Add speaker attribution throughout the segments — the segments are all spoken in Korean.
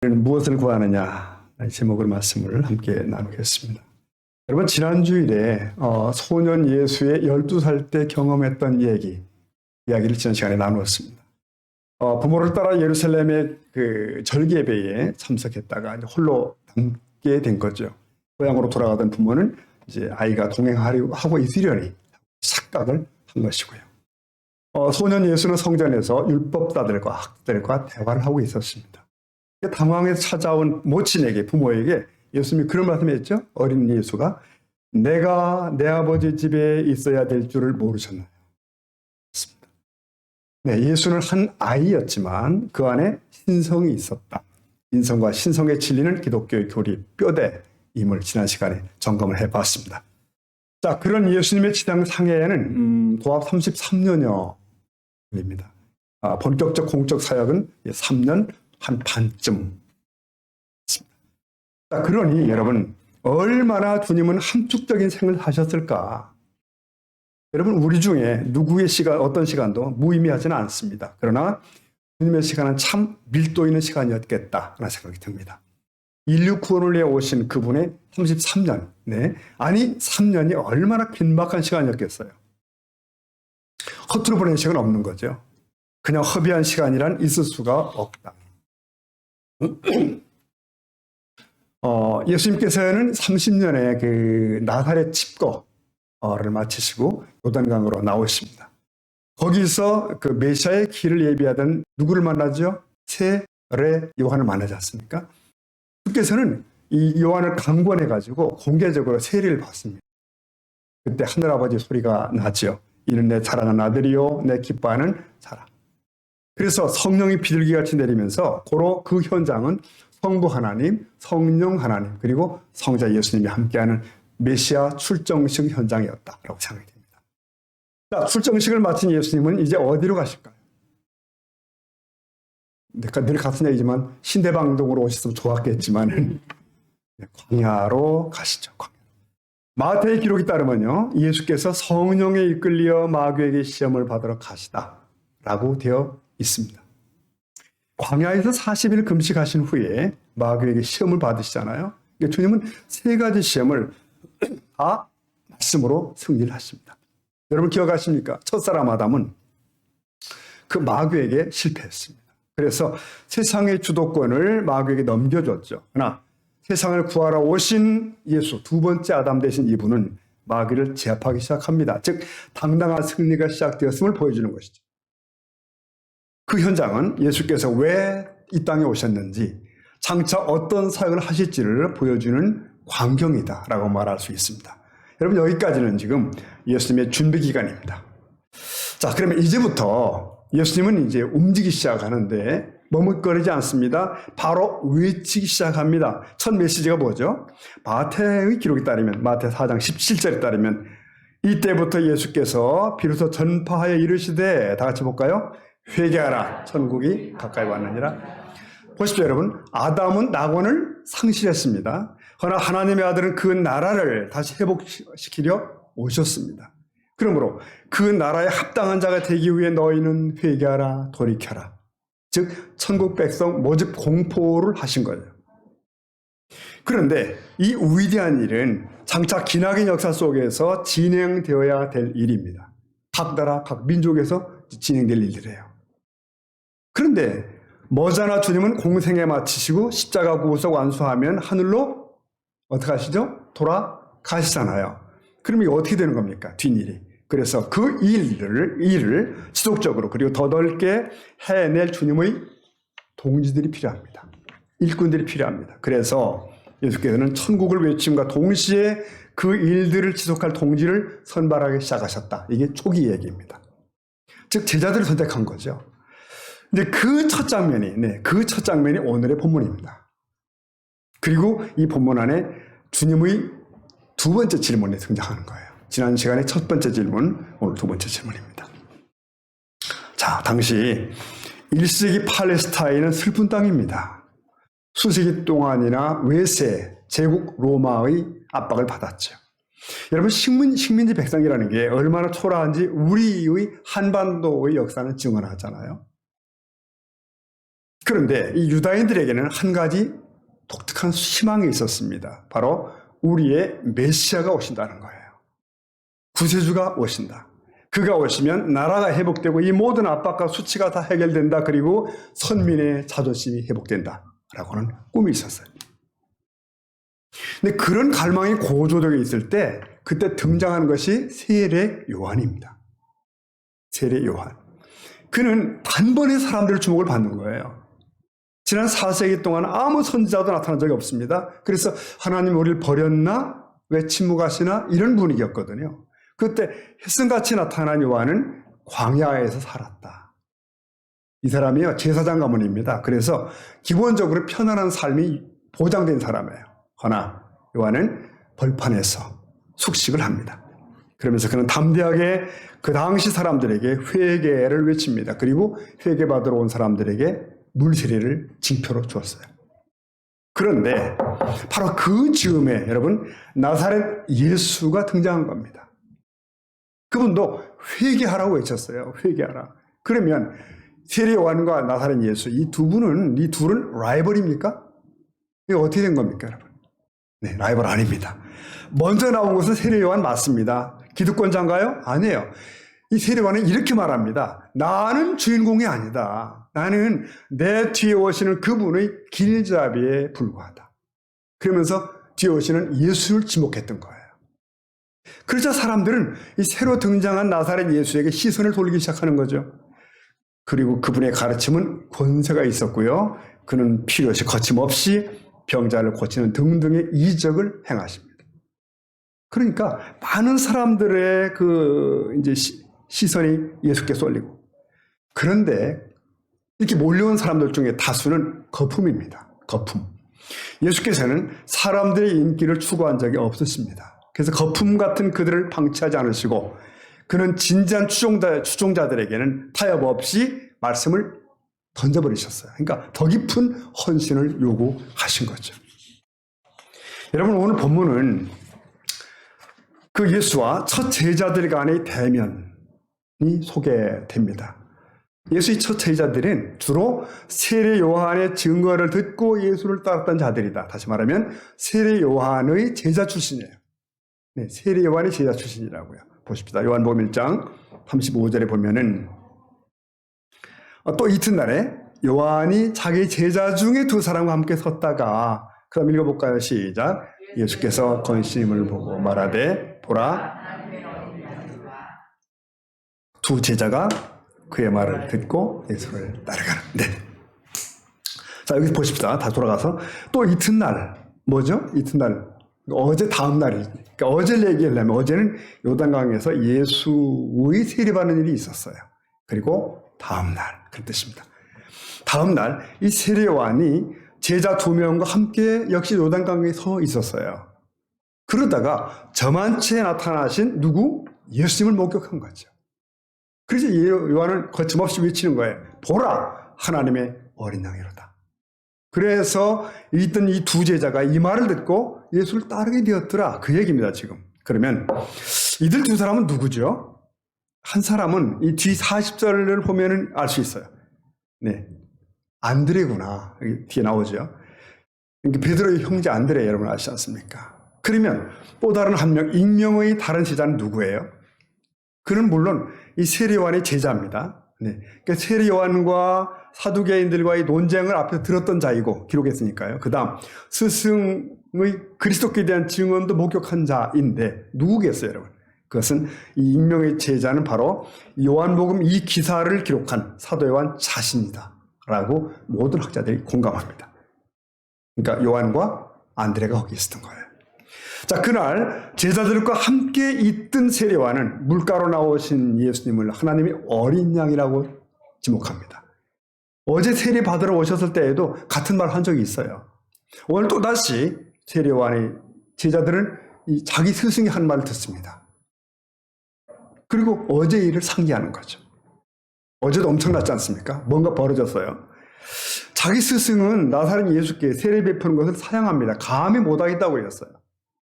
Speaker 1: 무엇을 구하느냐 제목으로 말씀을 함께 나누겠습니다. 여러분 지난 주일에 소년 예수의 12살 때 경험했던 이야기를 지난 시간에 나누었습니다. 부모를 따라 예루살렘의 그 절기 예배에 참석했다가 이제 홀로 남게 된 거죠. 고향으로 돌아가던 부모는 이제 아이가 동행하고 있으려니 착각을 한 것이고요. 소년 예수는 성전에서 율법사들과 학자들과 대화를 하고 있었습니다. 당황해서 찾아온 모친에게, 부모에게 예수님이 그런 말씀했죠. 어린 예수가 내가 내 아버지 집에 있어야 될 줄을 모르셨나요? 네, 예수는 한 아이였지만 그 안에 신성이 있었다. 인성과 신성의 진리는 기독교의 교리 뼈대임을 지난 시간에 점검을 해봤습니다. 자, 그런 예수님의 지상상해에는 도합 33년여 걸립니다. 본격적 공적 사역은 3년 한 반쯤. 자, 그러니 여러분 얼마나 주님은 함축적인 생을 하셨을까? 여러분 우리 중에 누구의 시간, 어떤 시간도 무의미하지는 않습니다. 그러나 주님의 시간은 참 밀도 있는 시간이었겠다라는 생각이 듭니다. 인류 구원을 위해 오신 그분의 33년, 아니 3년이 얼마나 긴박한 시간이었겠어요. 허투루 보낸 시간은 없는 거죠. 그냥 허비한 시간이란 있을 수가 없다. 예수님께서는 30년의 그 나사렛 칩거를 마치시고 요단강으로 나오십니다. 거기서 그 메시아의 길을 예비하던 누구를 만나죠? 세례 요한을 만나지 않습니까? 주께서는 이 요한을 강권해가지고 공개적으로 세례를 받습니다. 그때 하늘아버지 소리가 나죠. 이는 내 사랑하는 아들이요 내 기뻐하는 사랑. 그래서 성령이 비둘기같이 내리면서 고로 그 현장은 성부 하나님, 성령 하나님, 그리고 성자 예수님이 함께하는 메시아 출정식 현장이었다라고 생각이 됩니다. 자, 출정식을 마친 예수님은 이제 어디로 가실까요? 내가 늘 같은 얘기지만 신대방동으로 오셨으면 좋았겠지만 광야로 가시죠. 마태의 기록에 따르면요, 예수께서 성령에 이끌려 마귀에게 시험을 받으러 가시다라고 되어 있습니다. 광야에서 40일 금식하신 후에 마귀에게 시험을 받으시잖아요. 그러니까 주님은 세 가지 시험을 다 말씀으로 승리를 하십니다. 여러분 기억하십니까? 첫사람 아담은 그 마귀에게 실패했습니다. 그래서 세상의 주도권을 마귀에게 넘겨줬죠. 그러나 세상을 구하러 오신 예수, 두 번째 아담 되신 이분은 마귀를 제압하기 시작합니다. 즉 당당한 승리가 시작되었음을 보여주는 것이죠. 그 현장은 예수께서 왜 이 땅에 오셨는지, 장차 어떤 사역을 하실지를 보여주는 광경이다라고 말할 수 있습니다. 여러분 여기까지는 지금 예수님의 준비 기간입니다. 자, 그러면 이제부터 예수님은 이제 움직이기 시작하는데 머뭇거리지 않습니다. 바로 외치기 시작합니다. 첫 메시지가 뭐죠? 마태의 기록에 따르면, 마태 4장 17절에 따르면 이때부터 예수께서 비로소 전파하여 이르시되, 다 같이 볼까요? 회개하라, 천국이 가까이 왔느니라. 보십시오 여러분, 아담은 낙원을 상실했습니다. 그러나 하나님의 아들은 그 나라를 다시 회복시키려 오셨습니다. 그러므로 그 나라에 합당한 자가 되기 위해 너희는 회개하라, 돌이켜라. 즉 천국 백성 모집 공포를 하신 거예요. 그런데 이 위대한 일은 장차 기나긴 역사 속에서 진행되어야 될 일입니다. 각 나라, 각 민족에서 진행될 일들이에요. 그런데 머지않아 주님은 공생에 마치시고 십자가 구속 완수하면 하늘로 어떻게 하시죠? 돌아가시잖아요. 그럼 이게 어떻게 되는 겁니까? 뒷일이. 그래서 그 일을 지속적으로 그리고 더 넓게 해낼 주님의 동지들이 필요합니다. 일꾼들이 필요합니다. 그래서 예수께서는 천국을 외침과 동시에 그 일들을 지속할 동지를 선발하기 시작하셨다. 이게 초기 얘기입니다. 즉 제자들을 선택한 거죠. 근데 그 첫 장면이 오늘의 본문입니다. 그리고 이 본문 안에 주님의 두 번째 질문이 등장하는 거예요. 지난 시간에 첫 번째 질문, 오늘 두 번째 질문입니다. 자, 당시 1세기 팔레스타인은 슬픈 땅입니다. 수세기 동안이나 외세, 제국 로마의 압박을 받았죠. 여러분 식민지 백성이라는 게 얼마나 초라한지 우리의 한반도의 역사는 증언하잖아요. 그런데 이 유다인들에게는 한 가지 독특한 희망이 있었습니다. 바로 우리의 메시아가 오신다는 거예요. 구세주가 오신다. 그가 오시면 나라가 회복되고 이 모든 압박과 수치가 다 해결된다. 그리고 선민의 자존심이 회복된다. 라고는 꿈이 있었어요. 근데 그런 갈망이 고조되어 있을 때 그때 등장하는 것이 세례 요한입니다. 세례 요한. 그는 단번에 사람들의 주목을 받는 거예요. 지난 4세기 동안 아무 선지자도 나타난 적이 없습니다. 그래서 하나님 우리를 버렸나? 왜 침묵하시나? 이런 분위기였거든요. 그때 햇승같이 나타난 요한은 광야에서 살았다. 이 사람이요, 제사장 가문입니다. 그래서 기본적으로 편안한 삶이 보장된 사람이에요. 그러나 요한은 벌판에서 숙식을 합니다. 그러면서 그는 담대하게 그 당시 사람들에게 회개를 외칩니다. 그리고 회개받으러 온 사람들에게 물세례를 징표로 주었어요. 그런데 바로 그 즈음에 여러분 나사렛 예수가 등장한 겁니다. 그분도 회개하라고 외쳤어요. 회개하라. 그러면 세례 요한과 나사렛 예수 이 둘은 라이벌입니까? 이게 어떻게 된 겁니까, 여러분? 네, 라이벌 아닙니다. 먼저 나온 것은 세례 요한 맞습니다. 기득권자인가요? 아니에요. 이 세례 요한은 이렇게 말합니다. 나는 주인공이 아니다. 나는 내 뒤에 오시는 그분의 길잡이에 불과하다. 그러면서 뒤에 오시는 예수를 지목했던 거예요. 그러자 사람들은 이 새로 등장한 나사렛 예수에게 시선을 돌리기 시작하는 거죠. 그리고 그분의 가르침은 권세가 있었고요. 그는 필요시 거침없이 병자를 고치는 등등의 이적을 행하십니다. 그러니까 많은 사람들의 시선이 예수께 쏠리고, 그런데 이렇게 몰려온 사람들 중에 다수는 거품입니다. 거품. 예수께서는 사람들의 인기를 추구한 적이 없으십니다. 그래서 거품 같은 그들을 방치하지 않으시고 그는 진지한 추종자들에게는 타협 없이 말씀을 던져버리셨어요. 그러니까 더 깊은 헌신을 요구하신 거죠. 여러분, 오늘 본문은 그 예수와 첫 제자들 간의 대면이 소개됩니다. 예수의 첫 제자들은 주로 세례 요한의 증거를 듣고 예수를 따랐던 자들이다. 다시 말하면 세례 요한의 제자 출신이에요. 네, 세례 요한의 제자 출신이라고요. 보십시다. 요한복음 1장 35절에 보면은 또 이튿날에 요한이 자기 제자 중에 두 사람과 함께 섰다가, 그럼 읽어볼까요? 시작. 예수께서 건심을 보고 말하되 보라, 두 제자가 그의 말을 듣고 예수를 따라가는. 네. 자, 여기 보십시다. 다 돌아가서 또 이튿날, 뭐죠? 이튿날, 어제 다음 날이, 그러니까 어제를 얘기하려면 어제는 요단강에서 예수의 세례받는 일이 있었어요. 그리고 다음 날, 그 뜻입니다. 다음 날 이 세례 요한이 제자 2명과 함께 역시 요단강에 서 있었어요. 그러다가 저만치에 나타나신 누구? 예수님을 목격한 거죠. 그래서 요한은 거침없이 외치는 거예요. 보라, 하나님의 어린 양이로다. 그래서 있던 이 두 제자가 이 말을 듣고 예수를 따르게 되었더라. 그 얘기입니다, 지금. 그러면 이들 두 사람은 누구죠? 한 사람은 이 뒤 40절을 보면은 알 수 있어요. 네. 안드레구나. 여기 뒤에 나오죠. 베드로의 형제 안드레, 여러분 아시지 않습니까? 그러면 또 다른 한 명, 익명의 다른 제자는 누구예요? 그는 물론 이 세례 요한의 제자입니다. 네. 그러니까 세례 요한과 사두개인들과의 논쟁을 앞에서 들었던 자이고 기록했으니까요. 그 다음 스승의 그리스도께 대한 증언도 목격한 자인데 누구겠어요, 여러분? 그것은 이 익명의 제자는 바로 요한복음 이 기사를 기록한 사도 요한 자신이다 라고 모든 학자들이 공감합니다. 그러니까 요한과 안드레가 거기 있었던 거예요. 자, 그날 제자들과 함께 있던 세례 요한은 물가로 나오신 예수님을 하나님의 어린 양이라고 지목합니다. 어제 세례 받으러 오셨을 때에도 같은 말 한 적이 있어요. 오늘 또다시 세례 요한의 제자들은 자기 스승이 한 말을 듣습니다. 그리고 어제 일을 상기하는 거죠. 어제도 엄청났지 않습니까? 뭔가 벌어졌어요. 자기 스승은 나사렛 예수께 세례 베푸는 것을 사양합니다. 감히 못하겠다고 했어요.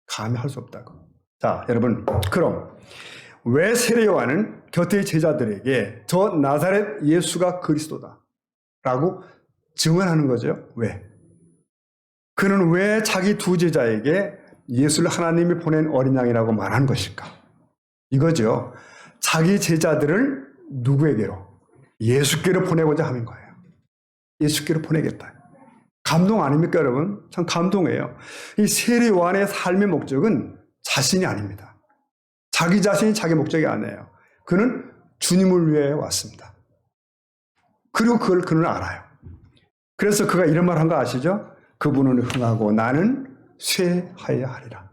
Speaker 1: 감히 할 수 없다고. 자, 여러분, 그럼 왜 세례 요한은 곁의 제자들에게 저 나사렛 예수가 그리스도다 라고 증언하는 거죠. 왜? 그는 왜 자기 두 제자에게 예수를 하나님이 보낸 어린 양이라고 말한 것일까? 이거죠. 자기 제자들을 누구에게로? 예수께로 보내고자 하는 거예요. 예수께로 보내겠다. 감동 아닙니까, 여러분? 참 감동해요. 이 세례 요한의 삶의 목적은 자신이 아닙니다. 자기 자신이 자기 목적이 아니에요. 그는 주님을 위해 왔습니다. 그리고 그걸 그는 알아요. 그래서 그가 이런 말 한 거 아시죠? 그분은 흥하고 나는 쇠하여야 하리라.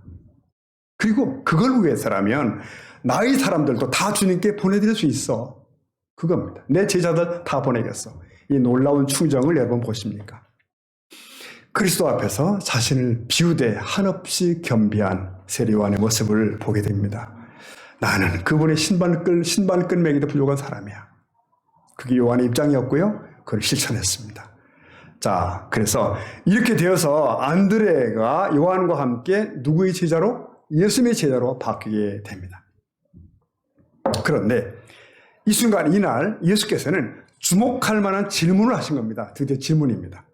Speaker 1: 그리고 그걸 위해서라면 나의 사람들도 다 주님께 보내드릴 수 있어. 그겁니다. 내 제자들 다 보내겠어. 이 놀라운 충정을 여러분 보십니까? 그리스도 앞에서 자신을 비우되 한없이 겸비한 세례 요한의 모습을 보게 됩니다. 나는 그분의 신발끈 매기도 부족한 사람이야. 그게 요한의 입장이었고요. 그걸 실천했습니다. 자, 그래서 이렇게 되어서 안드레가 요한과 함께 누구의 제자로? 예수님의 제자로 바뀌게 됩니다. 그런데 이 순간 이날 예수께서는 주목할 만한 질문을 하신 겁니다. 드디어 질문입니다.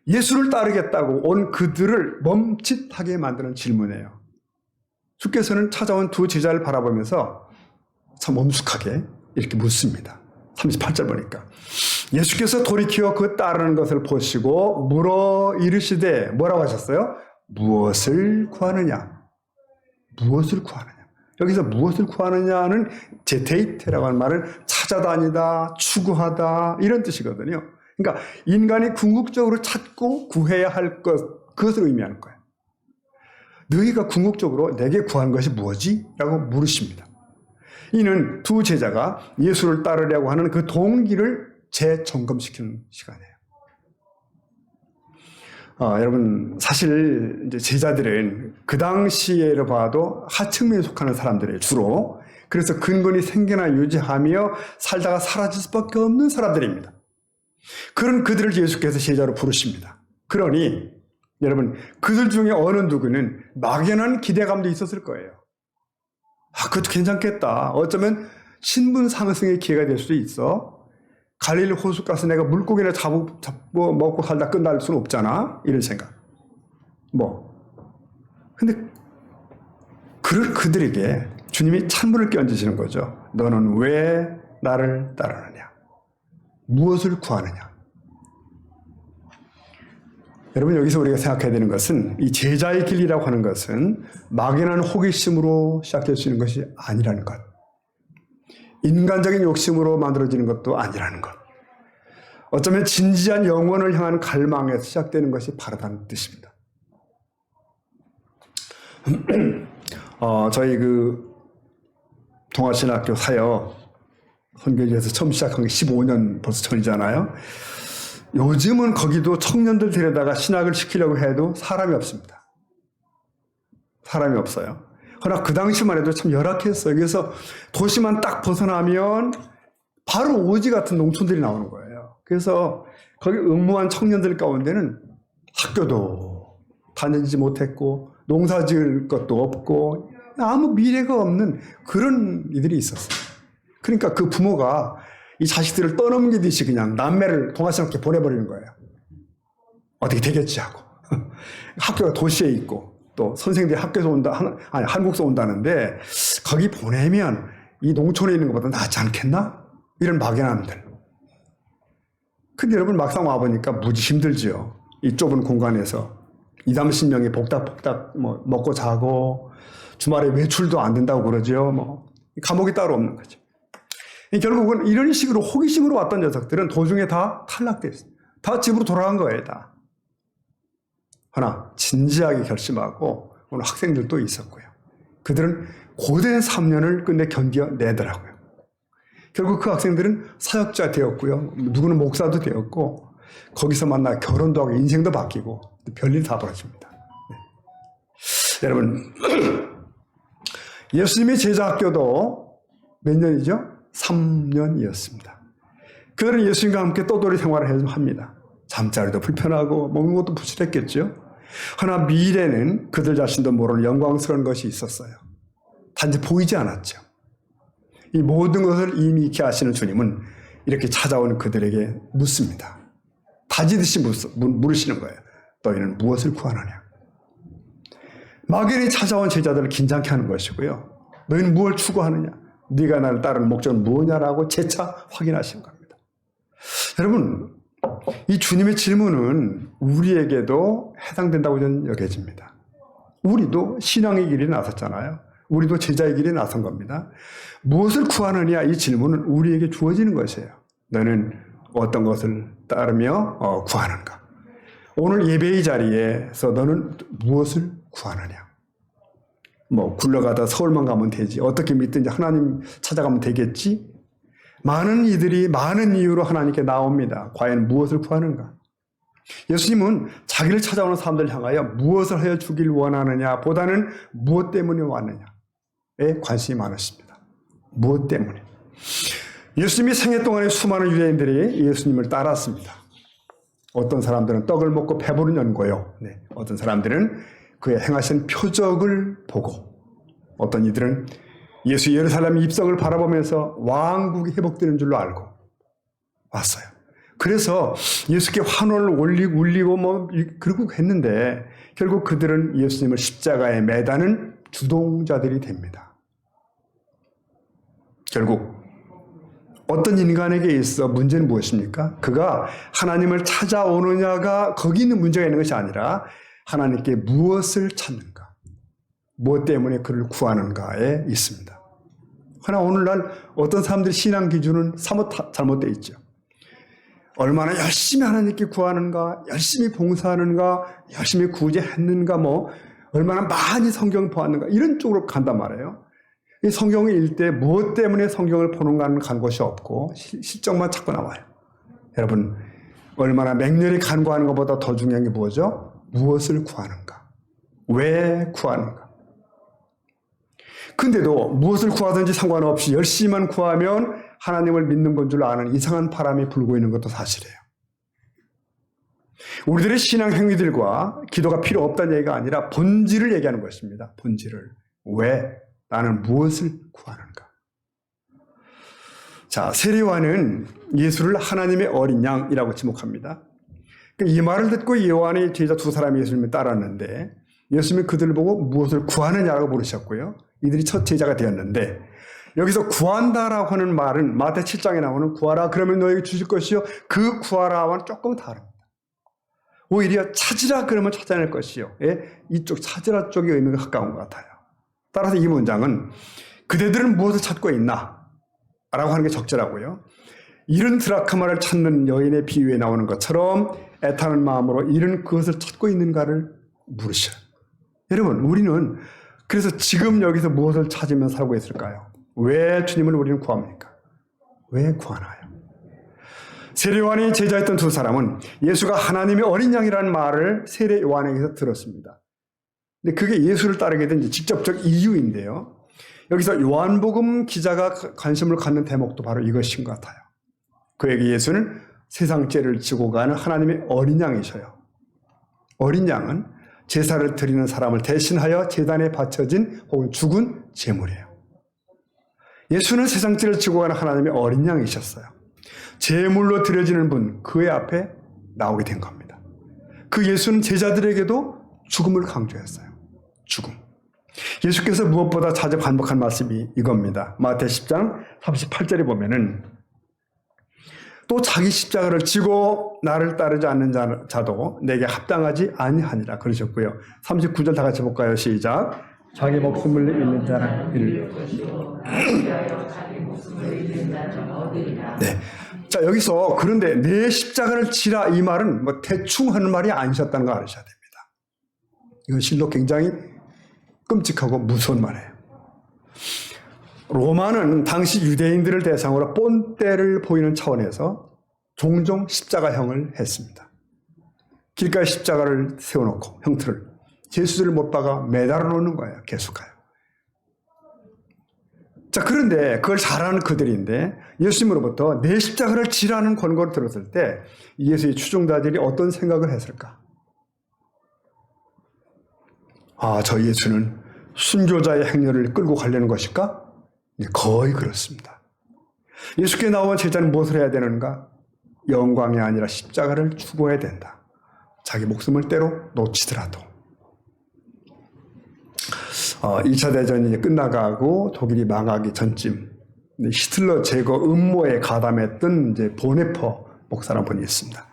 Speaker 1: 예수를 따르겠다고 온 그들을 멈칫하게 만드는 질문이에요. 주께서는 찾아온 두 제자를 바라보면서 참 엄숙하게 이렇게 묻습니다. 38절 보니까 예수께서 돌이켜 그 따르는 것을 보시고 물어 이르시되 뭐라고 하셨어요? 무엇을 구하느냐? 무엇을 구하느냐? 여기서 무엇을 구하느냐는 제테이테라고 하는 말은 찾아다니다, 추구하다 이런 뜻이거든요. 그러니까 인간이 궁극적으로 찾고 구해야 할 것, 그것을 의미하는 거예요. 너희가 궁극적으로 내게 구한 것이 뭐지? 라고 물으십니다. 이는 두 제자가 예수를 따르려고 하는 그 동기를 재점검시키는 시간이에요. 여러분, 사실 이제 제자들은 그 당시에로 봐도 하층민에 속하는 사람들이에요, 주로. 그래서 근근히 생계나 유지하며 살다가 사라질 수밖에 없는 사람들입니다. 그런 그들을 예수께서 제자로 부르십니다. 그러니 여러분, 그들 중에 어느 누구는 막연한 기대감도 있었을 거예요. 그것도 괜찮겠다. 어쩌면 신분 상승의 기회가 될 수도 있어. 갈릴리 호수 가서 내가 물고기를 잡고 먹고 살다 끝날 수는 없잖아. 이런 생각. 근데 그들에게 주님이 찬물을 끼얹으시는 거죠. 너는 왜 나를 따르느냐? 무엇을 구하느냐? 여러분, 여기서 우리가 생각해야 되는 것은 이 제자의 길이라고 하는 것은 막연한 호기심으로 시작될 수 있는 것이 아니라는 것. 인간적인 욕심으로 만들어지는 것도 아니라는 것. 어쩌면 진지한 영혼을 향한 갈망에서 시작되는 것이 바르다는 뜻입니다. 저희 동아신학교 사역 선교지에서 처음 시작한 게 15년 벌써 전이잖아요. 요즘은 거기도 청년들 데려다가 신학을 시키려고 해도 사람이 없습니다. 사람이 없어요. 그러나 그 당시만 해도 참 열악했어요. 그래서 도시만 딱 벗어나면 바로 오지 같은 농촌들이 나오는 거예요. 그래서 거기 응모한 청년들 가운데는 학교도 다니지 못했고 농사 지을 것도 없고 아무 미래가 없는 그런 이들이 있었어요. 그러니까 그 부모가 이 자식들을 떠넘기듯이 그냥 남매를 동아시아학교에 보내버리는 거예요. 어떻게 되겠지 하고. 학교가 도시에 있고 또 선생님들이 학교에서 한국에서 온다는데 거기 보내면 이 농촌에 있는 것보다 낫지 않겠나? 이런 막연함들. 근데 여러분 막상 와보니까 무지 힘들지요. 이 좁은 공간에서 20-30명이 복닥복닥 먹고 자고 주말에 외출도 안 된다고 그러죠. 감옥이 따로 없는 거죠. 결국은 이런 식으로 호기심으로 왔던 녀석들은 도중에 다 탈락됐어요. 다 집으로 돌아간 거예요, 다. 하나, 진지하게 결심하고 오늘 학생들도 있었고요. 그들은 고된 3년을 끝내 견뎌내더라고요. 결국 그 학생들은 사역자 되었고요. 누구는 목사도 되었고 거기서 만나 결혼도 하고 인생도 바뀌고 별일 다 벌어집니다. 네. 여러분, 예수님의 제자학교도 몇 년이죠? 3년이었습니다. 그들은 예수님과 함께 떠돌이 생활을 합니다. 잠자리도 불편하고 먹는 것도 부실했겠죠. 그러나 미래는 그들 자신도 모르는 영광스러운 것이 있었어요. 단지 보이지 않았죠. 이 모든 것을 이미 익히 아시는 주님은 이렇게 찾아온 그들에게 묻습니다. 다지듯이 물으시는 거예요. 너희는 무엇을 구하느냐? 막연히 찾아온 제자들을 긴장케 하는 것이고요. 너희는 무엇을 추구하느냐? 네가 나를 따르는 목적은 무엇이냐라고 재차 확인하시는 겁니다. 여러분, 이 주님의 질문은 우리에게도 해당된다고 저는 여겨집니다. 우리도 신앙의 길에 나섰잖아요. 우리도 제자의 길에 나선 겁니다. 무엇을 구하느냐 이 질문은 우리에게 주어지는 것이에요. 너는 어떤 것을 따르며 구하는가? 오늘 예배의 자리에서 너는 무엇을 구하느냐? 뭐 굴러가다 서울만 가면 되지. 어떻게 믿든지 하나님 찾아가면 되겠지. 많은 이들이 많은 이유로 하나님께 나옵니다. 과연 무엇을 구하는가? 예수님은 자기를 찾아오는 사람들 향하여 무엇을 하여 주길 원하느냐 보다는 무엇 때문에 왔느냐에 관심이 많으십니다. 무엇 때문에? 예수님이 생애 동안에 수많은 유대인들이 예수님을 따랐습니다. 어떤 사람들은 떡을 먹고 배부른 연고요. 네. 어떤 사람들은 그의 행하신 표적을 보고, 어떤 이들은 예수 예루살렘 입성을 바라보면서 왕국이 회복되는 줄로 알고 왔어요. 그래서 예수께 환호를 울리고 그러고 했는데 결국 그들은 예수님을 십자가에 매다는 주동자들이 됩니다. 결국 어떤 인간에게 있어 문제는 무엇입니까? 그가 하나님을 찾아오느냐가 거기 있는 문제가 있는 것이 아니라 하나님께 무엇을 찾는가, 무엇 때문에 그를 구하는가에 있습니다. 그러나 오늘날 어떤 사람들의 신앙 기준은 사뭇 잘못되어 있죠. 얼마나 열심히 하나님께 구하는가, 열심히 봉사하는가, 열심히 구제했는가, 얼마나 많이 성경을 보았는가, 이런 쪽으로 간단 말이에요. 이 성경을 읽을 때 무엇 때문에 성경을 보는가는 간 것이 없고 실적만 찾고 나와요. 여러분, 얼마나 맹렬히 간구하는 것보다 더 중요한 게 뭐죠? 무엇을 구하는가? 왜 구하는가? 근데도 무엇을 구하든지 상관없이 열심히만 구하면 하나님을 믿는 건 줄 아는 이상한 바람이 불고 있는 것도 사실이에요. 우리들의 신앙 행위들과 기도가 필요 없다는 얘기가 아니라 본질을 얘기하는 것입니다. 본질을. 왜? 나는 무엇을 구하는가? 자, 세례요한은 예수를 하나님의 어린 양이라고 지목합니다. 이 말을 듣고 요한의 제자 두 사람이 예수님을 따랐는데 예수님이 그들을 보고 무엇을 구하느냐고 물으셨고요. 이들이 첫 제자가 되었는데 여기서 구한다라고 하는 말은 마태 7장에 나오는 구하라 그러면 너에게 주실 것이요. 그 구하라와는 조금 다릅니다. 오히려 찾으라 그러면 찾아낼 것이요. 이쪽 찾으라 쪽의 의미가 가까운 것 같아요. 따라서 이 문장은 그대들은 무엇을 찾고 있나? 라고 하는 게 적절하고요. 이른 드라크마를 찾는 여인의 비유에 나오는 것처럼 애타는 마음으로 이른 그것을 찾고 있는가를 물으셔요. 여러분, 우리는 그래서 지금 여기서 무엇을 찾으며 살고 있을까요? 왜 주님을 우리는 구합니까? 왜 구하나요? 세례요한이 제자였던 두 사람은 예수가 하나님의 어린 양이라는 말을 세례요한에게서 들었습니다. 근데 그게 예수를 따르게 된 직접적 이유인데요. 여기서 요한복음 기자가 관심을 갖는 대목도 바로 이것인 것 같아요. 그에게 예수는 세상 죄를 지고 가는 하나님의 어린 양이셔요. 어린 양은 제사를 드리는 사람을 대신하여 제단에 바쳐진 혹은 죽은 제물이에요. 예수는 세상 죄를 지고 가는 하나님의 어린 양이셨어요. 제물로 드려지는 분, 그의 앞에 나오게 된 겁니다. 그 예수는 제자들에게도 죽음을 강조했어요. 죽음. 예수께서 무엇보다 자주 반복한 말씀이 이겁니다. 마태 10장 38절에 보면은 또 자기 십자가를 지고 나를 따르지 않는 자도 내게 합당하지 아니하니라 그러셨고요. 39절 다 같이 볼까요? 시작. 자기 목숨을 잃는 자는 이를. 네. 자, 여기서 그런데 내 십자가를 지라 이 말은 대충 하는 말이 아니셨다는 거 아셔야 됩니다. 이건 실로 굉장히 끔찍하고 무서운 말이에요. 로마는 당시 유대인들을 대상으로 본때를 보이는 차원에서 종종 십자가형을 했습니다. 길가에 십자가를 세워놓고 형틀을 예수를 못 박아 매달아 놓는 거예요. 계속해요. 자, 그런데 그걸 잘하는 그들인데 예수님으로부터 내 십자가를 지라는 권고를 들었을 때 예수의 추종자들이 어떤 생각을 했을까? 아, 저 예수는 순교자의 행렬을 끌고 가려는 것일까? 거의 그렇습니다. 예수께 나온 제자는 무엇을 해야 되는가? 영광이 아니라 십자가를 추구해야 된다. 자기 목숨을 때로 놓치더라도. 1차 대전이 이제 끝나가고 독일이 망하기 전쯤 히틀러 제거 음모에 가담했던 이제 보네퍼 목사라는 분이 있습니다.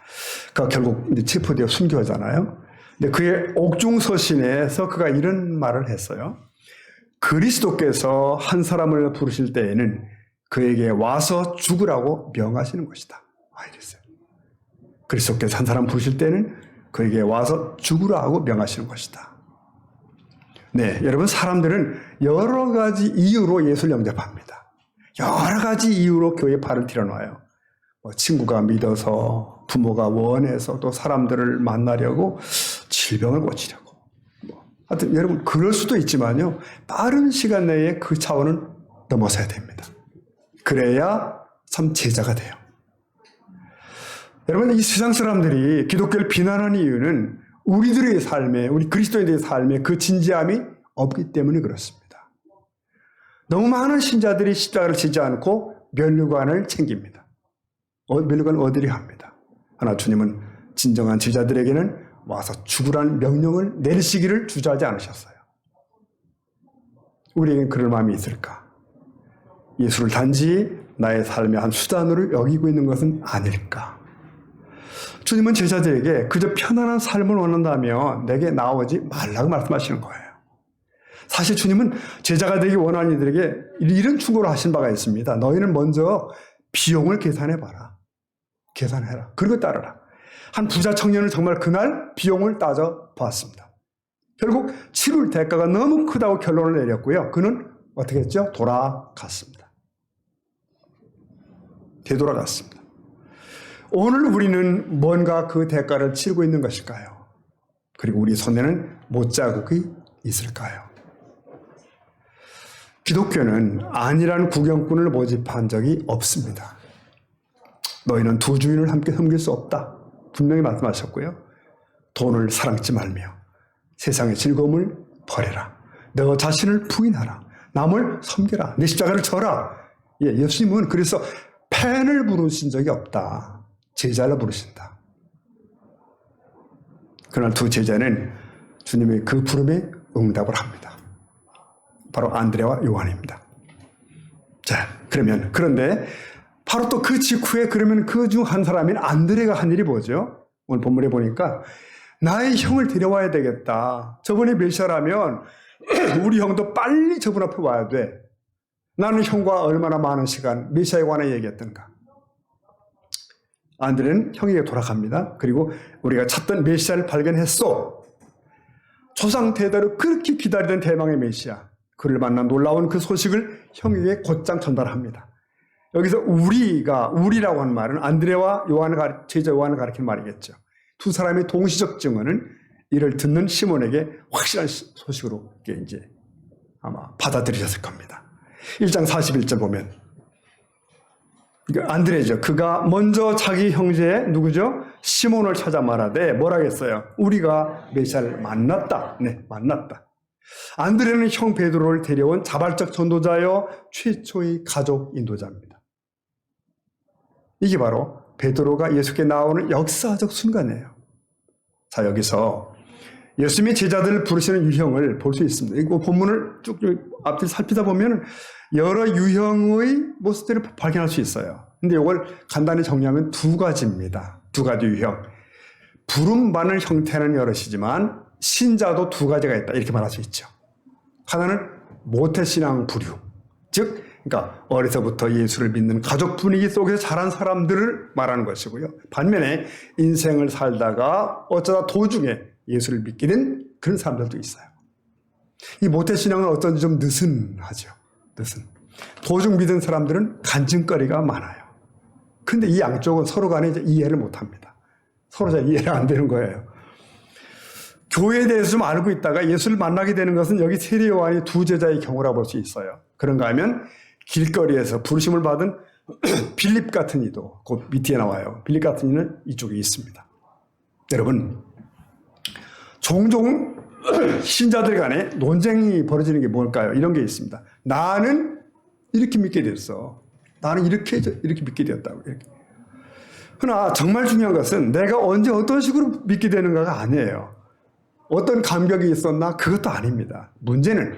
Speaker 1: 그가 결국 이제 체포되어 순교하잖아요. 근데 그의 옥중서신에서 그가 이런 말을 했어요. 그리스도께서 한 사람을 부르실 때에는 그에게 와서 죽으라고 명하시는 것이다. 이랬어요. 그리스도께서 한 사람 부르실 때는 그에게 와서 죽으라고 명하시는 것이다. 네, 여러분, 사람들은 여러 가지 이유로 예수를 영접합니다. 여러 가지 이유로 교회에 발을 들여놔요. 친구가 믿어서, 부모가 원해서, 또 사람들을 만나려고, 질병을 고치려고. 하여튼 여러분, 그럴 수도 있지만요, 빠른 시간 내에 그 차원은 넘어서야 됩니다. 그래야 참 제자가 돼요. 여러분, 이 세상 사람들이 기독교를 비난하는 이유는 우리들의 삶에, 우리 그리스도인들의 삶에 그 진지함이 없기 때문에 그렇습니다. 너무 많은 신자들이 십자가를 지지 않고 면류관을 챙깁니다. 면류관을 얻으려 합니다. 하나, 주님은 진정한 제자들에게는 와서 죽으라는 명령을 내리시기를 주저하지 않으셨어요. 우리에겐 그럴 마음이 있을까? 예수를 단지 나의 삶의 한 수단으로 여기고 있는 것은 아닐까? 주님은 제자들에게 그저 편안한 삶을 원한다면 내게 나오지 말라고 말씀하시는 거예요. 사실 주님은 제자가 되기 원하는 이들에게 이런 충고를 하신 바가 있습니다. 너희는 먼저 비용을 계산해봐라. 계산해라. 그리고 따르라. 한 부자 청년은 정말 그날 비용을 따져보았습니다. 결국 치룰 대가가 너무 크다고 결론을 내렸고요. 그는 어떻게 했죠? 돌아갔습니다. 되돌아갔습니다. 오늘 우리는 뭔가 그 대가를 치르고 있는 것일까요? 그리고 우리 손에는 못자국이 있을까요? 기독교는 안이라는 구경꾼을 모집한 적이 없습니다. 너희는 두 주인을 함께 섬길 수 없다. 분명히 말씀하셨고요. 돈을 사랑지 말며 세상의 즐거움을 버려라. 너 자신을 부인하라. 남을 섬겨라. 내 십자가를 져라. 예수님은 그래서 팬을 부르신 적이 없다. 제자를 부르신다. 그날 두 제자는 주님의 그 부름에 응답을 합니다. 바로 안드레와 요한입니다. 자, 그런데 바로 또 그 직후에 그러면 그 중 한 사람인 안드레가 한 일이 뭐죠? 오늘 본문에 보니까 나의 형을 데려와야 되겠다. 저번에 메시아라면 우리 형도 빨리 저분 앞에 와야 돼. 나는 형과 얼마나 많은 시간 메시아에 관해 얘기했던가. 안드레는 형에게 돌아갑니다. 그리고 우리가 찾던 메시아를 발견했소. 조상 대대로 그렇게 기다리던 대망의 메시아. 그를 만난 놀라운 그 소식을 형에게 곧장 전달합니다. 여기서 우리라고 하는 말은 안드레와 제자 요한을 가리키는 말이겠죠. 두 사람의 동시적 증언은 이를 듣는 시몬에게 확실한 소식으로 이제 아마 받아들이셨을 겁니다. 1장 41절 보면 안드레죠. 그가 먼저 자기 형제 누구죠? 시몬을 찾아 말하되 뭐라 했어요? 우리가 메시아를 만났다. 네, 만났다. 안드레는 형 베드로를 데려온 자발적 전도자여 최초의 가족 인도자입니다. 이게 바로 베드로가 예수께 나오는 역사적 순간이에요. 자, 여기서 예수님이 제자들을 부르시는 유형을 볼 수 있습니다. 이거 본문을 쭉 앞뒤 살피다 보면 여러 유형의 모습들을 발견할 수 있어요. 근데 이걸 간단히 정리하면 두 가지입니다. 두 가지 유형. 부름받는 형태는 여럿이지만 신자도 두 가지가 있다. 이렇게 말할 수 있죠. 하나는 모태신앙 부류. 즉, 그러니까 어려서부터 예수를 믿는 가족 분위기 속에서 자란 사람들을 말하는 것이고요. 반면에 인생을 살다가 어쩌다 도중에 예수를 믿게 된 그런 사람들도 있어요. 이 모태신앙은 어쩐지 좀 느슨하죠. 느슨. 도중 믿은 사람들은 간증거리가 많아요. 근데 이 양쪽은 서로 간에 이제 이해를 못합니다. 서로 잘 이해가 안 되는 거예요. 교회에 대해서 좀 알고 있다가 예수를 만나게 되는 것은 여기 세례 요한이 두 제자의 경우라 볼 수 있어요. 그런가 하면 길거리에서 부르심을 받은 빌립 같은 이도 곧 밑에 나와요. 빌립 같은 이는 이쪽에 있습니다. 여러분, 종종 신자들 간에 논쟁이 벌어지는 게 뭘까요? 이런 게 있습니다. 나는 이렇게 믿게 됐어. 나는 이렇게 믿게 되었다고. 이렇게. 그러나 정말 중요한 것은 내가 언제 어떤 식으로 믿게 되는가가 아니에요. 어떤 감격이 있었나? 그것도 아닙니다. 문제는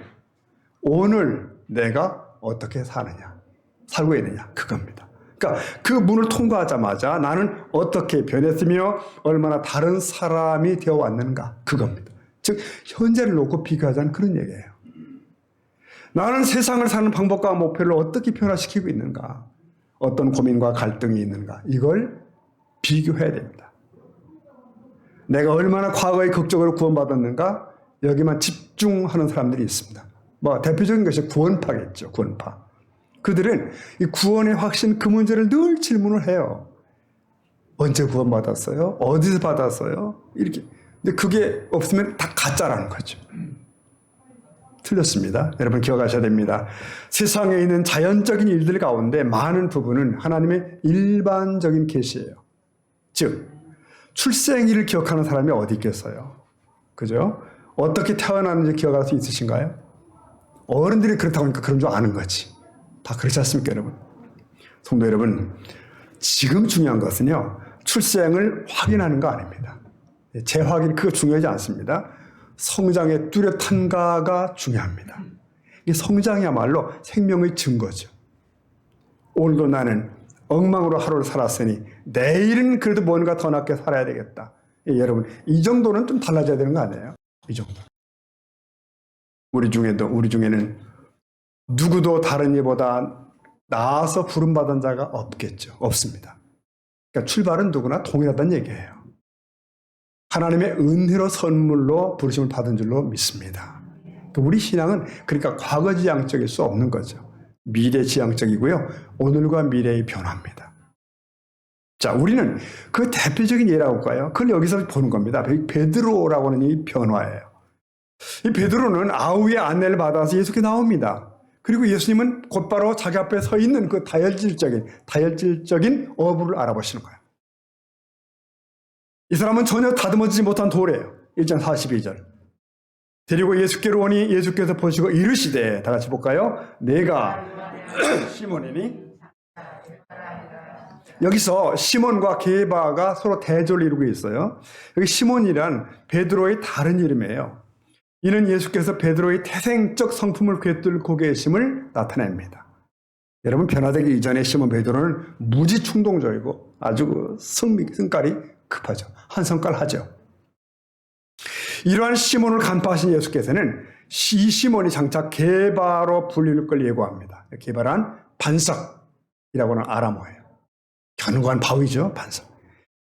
Speaker 1: 오늘 내가 어떻게 사느냐, 살고 있느냐, 그겁니다. 그러니까 그 문을 통과하자마자 나는 어떻게 변했으며 얼마나 다른 사람이 되어 왔는가, 그겁니다. 즉 현재를 놓고 비교하자는 그런 얘기예요. 나는 세상을 사는 방법과 목표를 어떻게 변화시키고 있는가, 어떤 고민과 갈등이 있는가, 이걸 비교해야 됩니다. 내가 얼마나 과거에 극적으로 구원받았는가, 여기만 집중하는 사람들이 있습니다. 뭐 대표적인 것이 구원파겠죠. 구원파. 그들은 이 구원의 확신, 그 문제를 늘 질문을 해요. 언제 구원받았어요? 어디서 받았어요? 이렇게. 근데 그게 없으면 다 가짜라는 거죠. 틀렸습니다. 여러분 기억하셔야 됩니다. 세상에 있는 자연적인 일들 가운데 많은 부분은 하나님의 일반적인 계시예요. 즉 출생일을 기억하는 사람이 어디 있겠어요? 그죠? 어떻게 태어났는지 기억할 수 있으신가요? 어른들이 그렇다고 하니까 그런 줄 아는 거지. 다 그렇지 않습니까, 여러분? 성도 여러분, 지금 중요한 것은요, 출생을 확인하는 거 아닙니다. 재확인, 그거 중요하지 않습니다. 성장의 뚜렷한가가 중요합니다. 이 성장이야말로 생명의 증거죠. 오늘도 나는 엉망으로 하루를 살았으니 내일은 그래도 뭔가 더 낫게 살아야 되겠다. 예, 여러분, 이 정도는 좀 달라져야 되는 거 아니에요? 이 정도. 우리 중에는 누구도 다른 이보다 나아서 부름받은 자가 없겠죠. 없습니다. 그러니까 출발은 누구나 동일하다는 얘기예요. 하나님의 은혜로 선물로 부르심을 받은 줄로 믿습니다. 우리 신앙은 그러니까 과거지향적일 수 없는 거죠. 미래지향적이고요. 오늘과 미래의 변화입니다. 자, 우리는 그 대표적인 예라고 할까요? 그걸 여기서 보는 겁니다. 베드로라고 하는 이 변화예요. 이 베드로는 아우의 안내를 받아서 예수께 나옵니다. 그리고 예수님은 곧바로 자기 앞에 서 있는 그 다혈질적인 어부를 알아보시는 거예요. 이 사람은 전혀 다듬어지지 못한 돌이에요. 1장 42절. 데리고 예수께로 오니 예수께서 보시고 이르시되, 다 같이 볼까요? 내가 시몬이니. 여기서 시몬과 게바가 서로 대조를 이루고 있어요. 여기 시몬이란 베드로의 다른 이름이에요. 이는 예수께서 베드로의 태생적 성품을 꿰뚫고 계심을 나타냅니다. 여러분, 변화되기 이전에 시몬 베드로는 무지 충동적이고 아주 성깔이 급하죠. 한 성깔 하죠. 이러한 시몬을 간파하신 예수께서는 이 시몬이 장차 게바로 불릴 걸 예고합니다. 게바란 반석이라고 하는 아람어예요. 견고한 바위죠, 반석.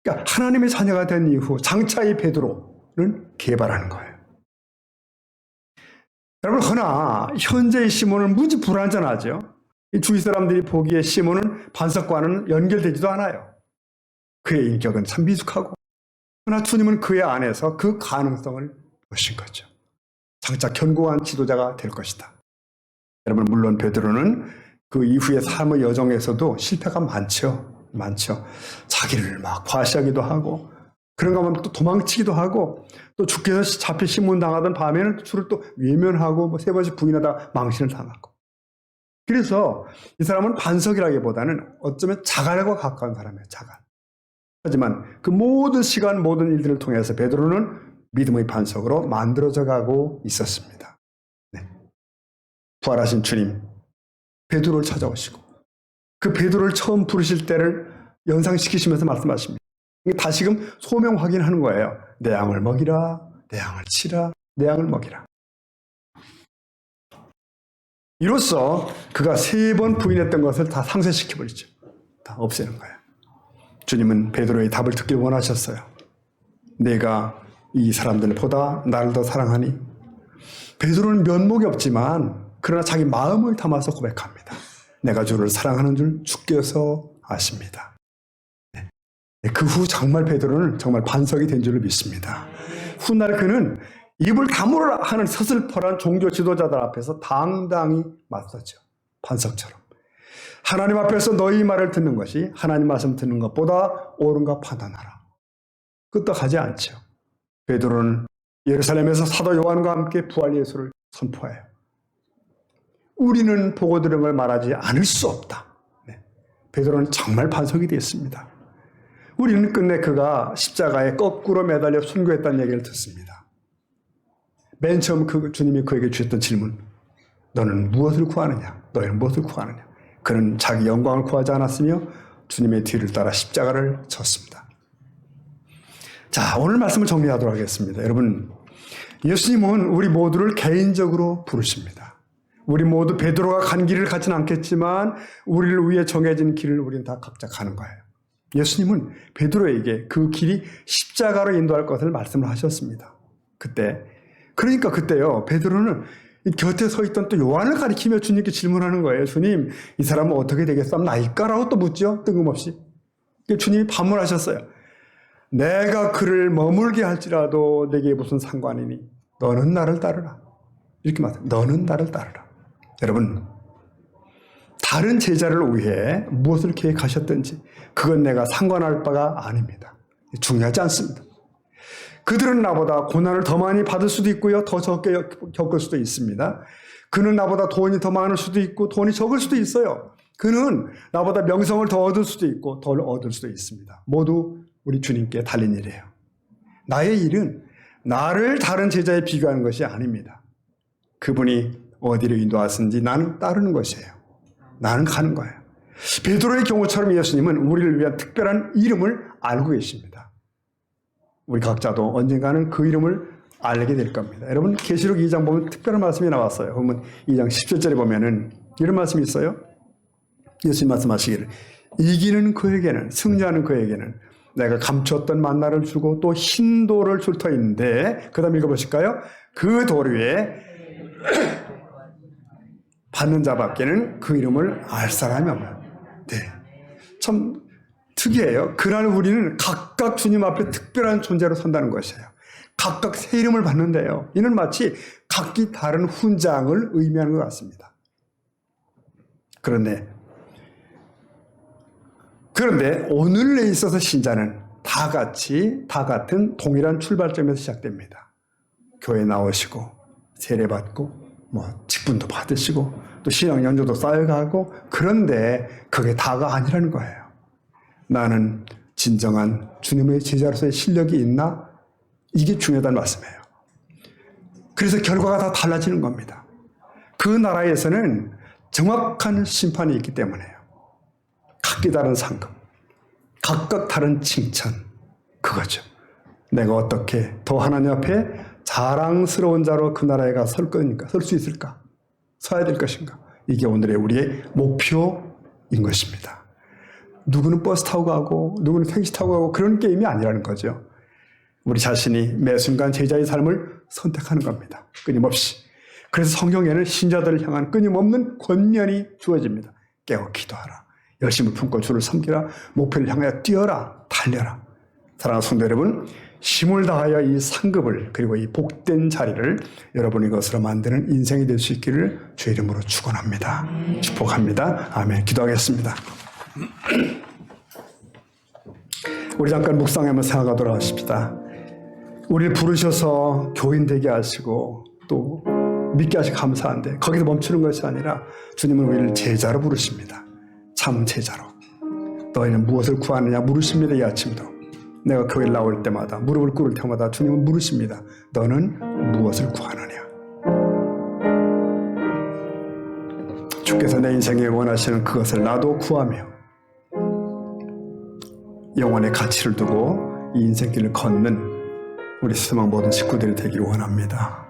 Speaker 1: 그러니까 하나님의 자녀가 된 이후 장차 이 베드로는 게바라는 거예요. 여러분, 허나 현재의 시몬은 무지 불완전하죠. 이 주위 사람들이 보기에 시몬은 반석과는 연결되지도 않아요. 그의 인격은 참 미숙하고, 그러나 주님은 그의 안에서 그 가능성을 보신 거죠. 장차 견고한 지도자가 될 것이다. 여러분, 물론 베드로는 그 이후의 삶의 여정에서도 실패가 많죠. 자기를 막 과시하기도 하고, 그런가 하면 또 도망치기도 하고, 또 주께서 잡혀 신문당하던 밤에는 주를 또 외면하고, 뭐 3번씩 부인하다 망신을 당하고. 그래서 이 사람은 반석이라기보다는 어쩌면 자갈과 가까운 사람이에요, 자갈. 하지만 그 모든 시간, 모든 일들을 통해서 베드로는 믿음의 반석으로 만들어져 가고 있었습니다. 네. 부활하신 주님, 베드로를 찾아오시고, 그 베드로를 처음 부르실 때를 연상시키시면서 말씀하십니다. 다시금 소명 확인하는 거예요. 내 양을 먹이라, 내 양을 치라, 내 양을 먹이라. 이로써 그가 3번 부인했던 것을 다 상쇄시켜버리죠. 다 없애는 거예요. 주님은 베드로의 답을 듣길 원하셨어요. 내가 이 사람들보다 나를 더 사랑하니. 베드로는 면목이 없지만 그러나 자기 마음을 담아서 고백합니다. 내가 주를 사랑하는 줄 주께서 아십니다. 네. 그 후 정말 베드로는 정말 반석이 된 줄을 믿습니다. 훗날 그는 입을 다물어라 하는 서슬퍼런 종교 지도자들 앞에서 당당히 맞섰죠. 반석처럼. 하나님 앞에서 너희 말을 듣는 것이 하나님 말씀 듣는 것보다 옳은가 판단하라. 끄떡하지 않죠. 베드로는 예루살렘에서 사도 요한과 함께 부활 예수를 선포해요. 우리는 보고 들은 걸 말하지 않을 수 없다. 네. 베드로는 정말 반석이 되었습니다. 우리는 끝내 그가 십자가에 거꾸로 매달려 순교했다는 얘기를 듣습니다. 맨 처음 주님이 그에게 주셨던 질문, 너는 무엇을 구하느냐? 너희는 무엇을 구하느냐? 그는 자기 영광을 구하지 않았으며 주님의 뒤를 따라 십자가를 졌습니다. 자, 오늘 말씀을 정리하도록 하겠습니다. 여러분, 예수님은 우리 모두를 개인적으로 부르십니다. 우리 모두 베드로가 간 길을 가진 않겠지만 우리를 위해 정해진 길을 우리는 다 각자 가는 거예요. 예수님은 베드로에게 그 길이 십자가로 인도할 것을 말씀을 하셨습니다. 그러니까 그때요, 베드로는 곁에 서 있던 또 요한을 가리키며 주님께 질문하는 거예요. 주님, 이 사람은 어떻게 되겠사옵나이까? 라고 또 묻죠. 뜬금없이. 주님이 반문하셨어요. 내가 그를 머물게 할지라도 내게 무슨 상관이니? 너는 나를 따르라. 이렇게 말해요. 너는 나를 따르라. 여러분, 다른 제자를 위해 무엇을 계획하셨든지 그건 내가 상관할 바가 아닙니다. 중요하지 않습니다. 그들은 나보다 고난을 더 많이 받을 수도 있고요. 더 적게 겪을 수도 있습니다. 그는 나보다 돈이 더 많을 수도 있고 돈이 적을 수도 있어요. 그는 나보다 명성을 더 얻을 수도 있고 덜 얻을 수도 있습니다. 모두 우리 주님께 달린 일이에요. 나의 일은 나를 다른 제자에 비교하는 것이 아닙니다. 그분이 어디로 인도하신지 나는 따르는 것이에요. 나는 가는 거예요. 베드로의 경우처럼 예수님은 우리를 위한 특별한 이름을 알고 계십니다. 우리 각자도 언젠가는 그 이름을 알게 될 겁니다. 여러분, 계시록 2장 보면 특별한 말씀이 나왔어요. 보면 2장 17절에 보면은 이런 말씀이 있어요. 예수님 말씀하시기를 이기는 그에게는, 승리하는 그에게는 내가 감추었던 만나를 주고 또 흰 돌을 줄 터인데, 그 다음 읽어보실까요? 그 돌 위에 받는 자밖에는 그 이름을 알 사람이 없는. 네. 참 특이해요. 그날 우리는 각각 주님 앞에 특별한 존재로 선다는 것이에요. 각각 새 이름을 받는데요. 이는 마치 각기 다른 훈장을 의미하는 것 같습니다. 그런데 오늘에 있어서 신자는 다 같은 동일한 출발점에서 시작됩니다. 교회 나오시고 세례받고 직분도 받으시고 또 신앙 연조도 쌓여가고, 그런데 그게 다가 아니라는 거예요. 나는 진정한 주님의 제자로서의 실력이 있나? 이게 중요하다는 말씀이에요. 그래서 결과가 다 달라지는 겁니다. 그 나라에서는 정확한 심판이 있기 때문에요. 각기 다른 상급, 각각 다른 칭찬, 그거죠. 내가 어떻게 더 하나님 앞에 자랑스러운 자로 그 나라에 가 설 수 있을까? 서야 될 것인가? 이게 오늘의 우리의 목표인 것입니다. 누구는 버스 타고 가고 누구는 택시 타고 가고 그런 게임이 아니라는 거죠. 우리 자신이 매 순간 제자의 삶을 선택하는 겁니다. 끊임없이. 그래서 성경에는 신자들을 향한 끊임없는 권면이 주어집니다. 깨어 기도하라. 열심을 품고 주를 섬기라. 목표를 향하여 뛰어라. 달려라. 사랑하는 성도 여러분, 힘을 다하여 이 상급을, 그리고 이 복된 자리를 여러분의 것으로 만드는 인생이 될 수 있기를 주의 이름으로 축원합니다. 축복합니다. 아멘. 기도하겠습니다. 우리 잠깐 묵상에 한번 생각하도록 하십시다. 우리를 부르셔서 교인 되게 하시고 또 믿게 하시고 감사한데 거기서 멈추는 것이 아니라 주님은 우리를 제자로 부르십니다. 참 제자로. 너희는 무엇을 구하느냐 물으십니다. 이 아침도 내가 교회를 나올 때마다, 무릎을 꿇을 때마다 주님은 물으십니다. 너는 무엇을 구하느냐? 주께서 내 인생에 원하시는 그것을 나도 구하며 영혼의 가치를 두고 이 인생길을 걷는 우리 스승 모든 식구들이 되기를 원합니다.